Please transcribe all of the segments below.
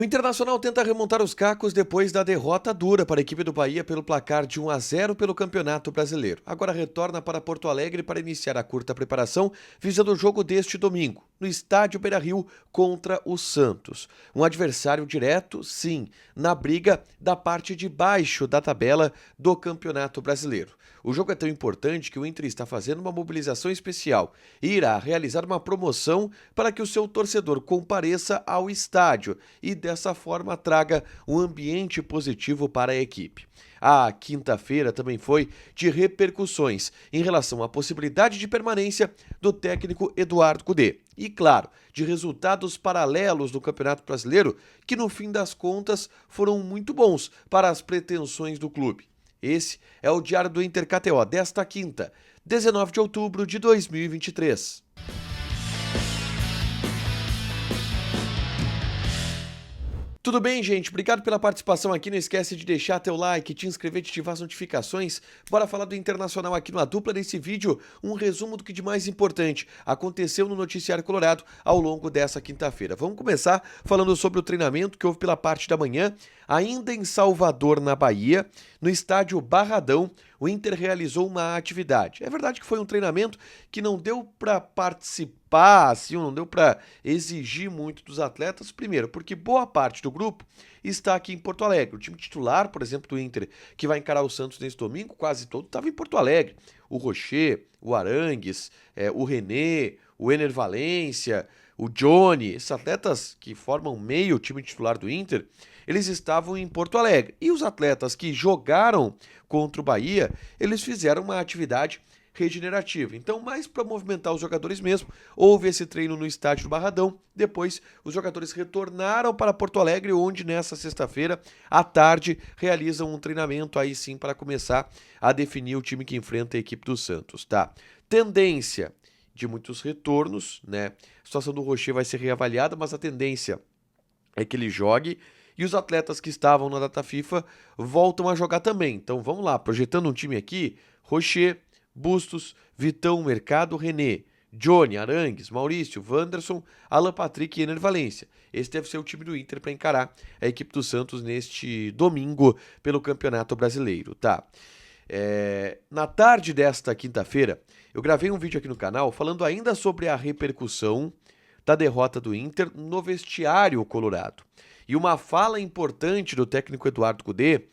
O Internacional tenta remontar os cacos depois da derrota dura para a equipe do Bahia pelo placar de 1-0 pelo Campeonato Brasileiro. Agora retorna para Porto Alegre para iniciar a curta preparação, visando o jogo deste domingo, no estádio Beira-Rio contra o Santos. Um adversário direto, sim, na briga da parte de baixo da tabela do Campeonato Brasileiro. O jogo é tão importante que o Inter está fazendo uma mobilização especial e irá realizar uma promoção para que o seu torcedor compareça ao estádio e dessa forma traga um ambiente positivo para a equipe. A quinta-feira também foi de repercussões em relação à possibilidade de permanência do técnico Eduardo Cudê. E, claro, de resultados paralelos do Campeonato Brasileiro que, no fim das contas, foram muito bons para as pretensões do clube. Esse é o Diário do Inter KTO desta quinta, 19 de outubro de 2023. Tudo bem, gente? Obrigado pela participação aqui. Não esquece de deixar teu like, te inscrever, te ativar as notificações. Bora falar do Internacional aqui no Dupla. Nesse vídeo, um resumo do que de mais importante aconteceu no Noticiário Colorado ao longo dessa quinta-feira. Vamos começar falando sobre o treinamento que houve pela parte da manhã, ainda em Salvador, na Bahia, no estádio Barradão. O Inter realizou uma atividade. É verdade que foi um treinamento que não deu para participar, assim, não deu para exigir muito dos atletas. Primeiro, porque boa parte do grupo está aqui em Porto Alegre. O time titular, por exemplo, do Inter, que vai encarar o Santos nesse domingo, quase todo estava em Porto Alegre. O Rocher, o Arangues, o René, o Ener Valencia, o Johnny, esses atletas que formam meio time titular do Inter, eles estavam em Porto Alegre. E os atletas que jogaram contra o Bahia, eles fizeram uma atividade regenerativa. Então, mais para movimentar os jogadores mesmo, houve esse treino no estádio do Barradão. Depois, os jogadores retornaram para Porto Alegre, onde nessa sexta-feira, à tarde, realizam um treinamento aí sim para começar a definir o time que enfrenta a equipe do Santos, tá? Tendência de muitos retornos, né? A situação do Rocher vai ser reavaliada, mas a tendência é que ele jogue e os atletas que estavam na data FIFA voltam a jogar também. Então vamos lá, projetando um time aqui: Rocher, Bustos, Vitão, Mercado, René, Johnny, Arangues, Maurício, Wanderson, Alan Patrick e Ener Valencia. Esse deve ser o time do Inter para encarar a equipe do Santos neste domingo pelo Campeonato Brasileiro, tá? Na tarde desta quinta-feira, eu gravei um vídeo aqui no canal falando ainda sobre a repercussão da derrota do Inter no vestiário colorado. E uma fala importante do técnico Eduardo Cudê,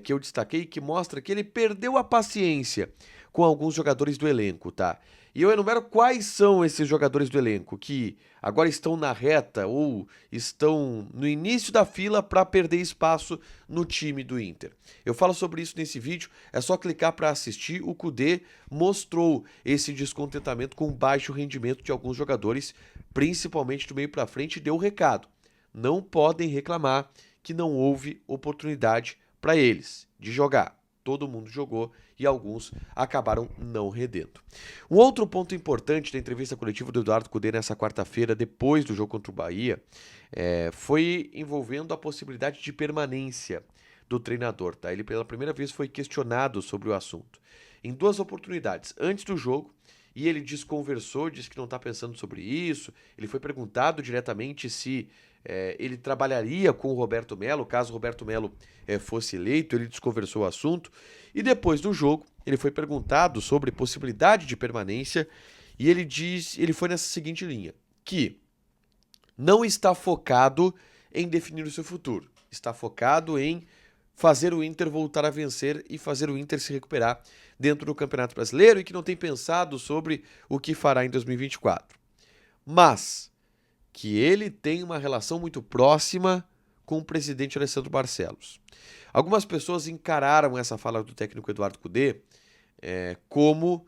que eu destaquei, que mostra que ele perdeu a paciência com alguns jogadores do elenco, tá? E eu enumero quais são esses jogadores do elenco que agora estão na reta ou estão no início da fila para perder espaço no time do Inter. Eu falo sobre isso nesse vídeo, é só clicar para assistir. O Cudê mostrou esse descontentamento com o baixo rendimento de alguns jogadores, principalmente do meio para frente, e deu o recado. Não podem reclamar que não houve oportunidade para eles de jogar. Todo mundo jogou e alguns acabaram não rendendo. Um outro ponto importante da entrevista coletiva do Eduardo Cudê nessa quarta-feira, depois do jogo contra o Bahia, foi envolvendo a possibilidade de permanência do treinador. Tá? Ele pela primeira vez foi questionado sobre o assunto. Em duas oportunidades, antes do jogo, e ele desconversou, disse que não está pensando sobre isso. Ele foi perguntado diretamente se ele trabalharia com o Roberto Melo, caso o Roberto Melo fosse eleito. Ele desconversou o assunto. E depois do jogo, ele foi perguntado sobre possibilidade de permanência e ele foi nessa seguinte linha, que não está focado em definir o seu futuro, está focado em fazer o Inter voltar a vencer e fazer o Inter se recuperar dentro do Campeonato Brasileiro, e que não tem pensado sobre o que fará em 2024. Mas que ele tem uma relação muito próxima com o presidente Alessandro Barcelos. Algumas pessoas encararam essa fala do técnico Eduardo Cudê como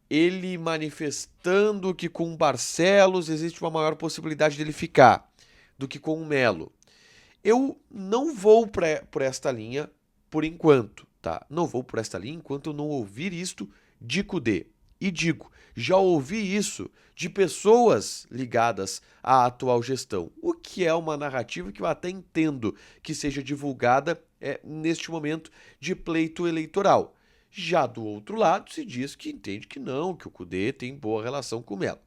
ele manifestando que com o Barcelos existe uma maior possibilidade dele ficar do que com o Melo. Eu não vou por esta linha por enquanto, tá? Não vou por esta linha enquanto eu não ouvir isto de Cudê. E digo, já ouvi isso de pessoas ligadas à atual gestão, o que é uma narrativa que eu até entendo que seja divulgada neste momento de pleito eleitoral. Já do outro lado, se diz que entende que não, que o Cudê tem boa relação com o Melo.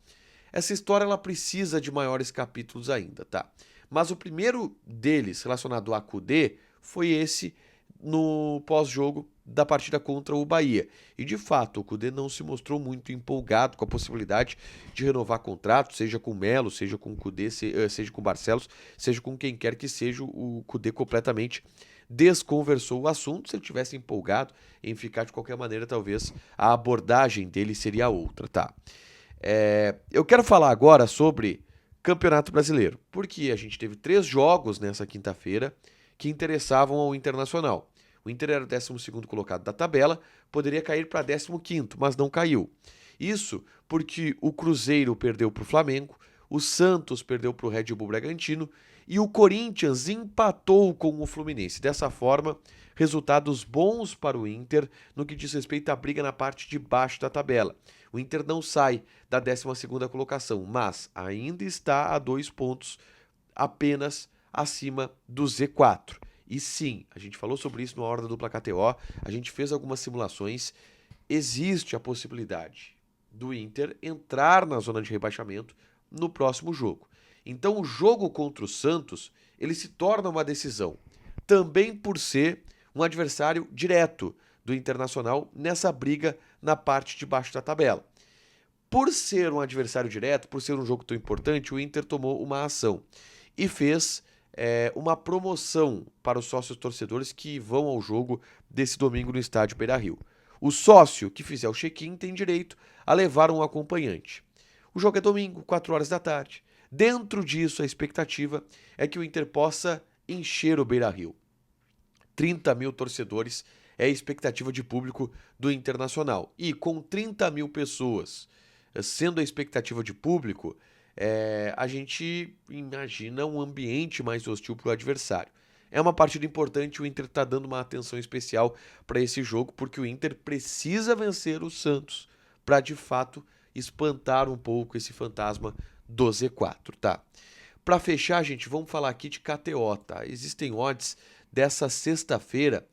Essa história ela precisa de maiores capítulos ainda, tá? Mas o primeiro deles, relacionado a Kudê, foi esse no pós-jogo da partida contra o Bahia. E de fato, o Kudê não se mostrou muito empolgado com a possibilidade de renovar contrato, seja com o Melo, seja com o Kudê, seja com o Barcelos, seja com quem quer que seja. O Kudê completamente desconversou o assunto. Se ele tivesse empolgado em ficar de qualquer maneira, talvez a abordagem dele seria outra, tá? Eu quero falar agora sobre Campeonato Brasileiro, porque a gente teve 3 jogos nessa quinta-feira que interessavam ao Internacional. O Inter era o 12º colocado da tabela, poderia cair para 15º, mas não caiu. Isso porque o Cruzeiro perdeu para o Flamengo, o Santos perdeu para o Red Bull Bragantino e o Corinthians empatou com o Fluminense. Dessa forma, resultados bons para o Inter no que diz respeito à briga na parte de baixo da tabela. O Inter não sai da 12ª colocação, mas ainda está a 2 pontos apenas acima do Z4. E sim, a gente falou sobre isso na hora da dupla KTO, a gente fez algumas simulações, existe a possibilidade do Inter entrar na zona de rebaixamento no próximo jogo. Então o jogo contra o Santos, ele se torna uma decisão, também por ser um adversário direto do Internacional nessa briga na parte de baixo da tabela. Por ser um adversário direto, por ser um jogo tão importante, o Inter tomou uma ação e fez uma promoção para os sócios torcedores que vão ao jogo desse domingo no estádio Beira-Rio. O sócio que fizer o check-in tem direito a levar um acompanhante. O jogo é domingo, 4 horas da tarde. Dentro disso, a expectativa é que o Inter possa encher o Beira-Rio. 30 mil torcedores é a expectativa de público do Internacional. E com 30 mil pessoas sendo a expectativa de público, a gente imagina um ambiente mais hostil para o adversário. É uma partida importante, o Inter está dando uma atenção especial para esse jogo, porque o Inter precisa vencer o Santos para, de fato, espantar um pouco esse fantasma do Z4, tá? Para fechar, gente, vamos falar aqui de KTO, tá? Existem odds dessa sexta-feira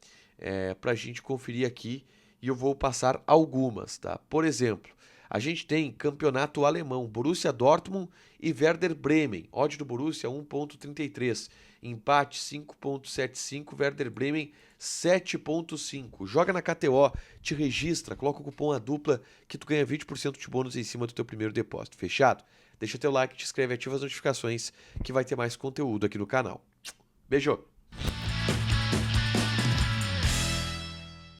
para a gente conferir aqui e eu vou passar algumas, tá? Por exemplo, a gente tem campeonato alemão, Borussia Dortmund e Werder Bremen. Odd do Borussia 1.33, empate 5.75, Werder Bremen 7.5. Joga na KTO, te registra, coloca o cupom A Dupla que tu ganha 20% de bônus em cima do teu primeiro depósito. Fechado? Deixa teu like, te inscreve, ativa as notificações que vai ter mais conteúdo aqui no canal. Beijo!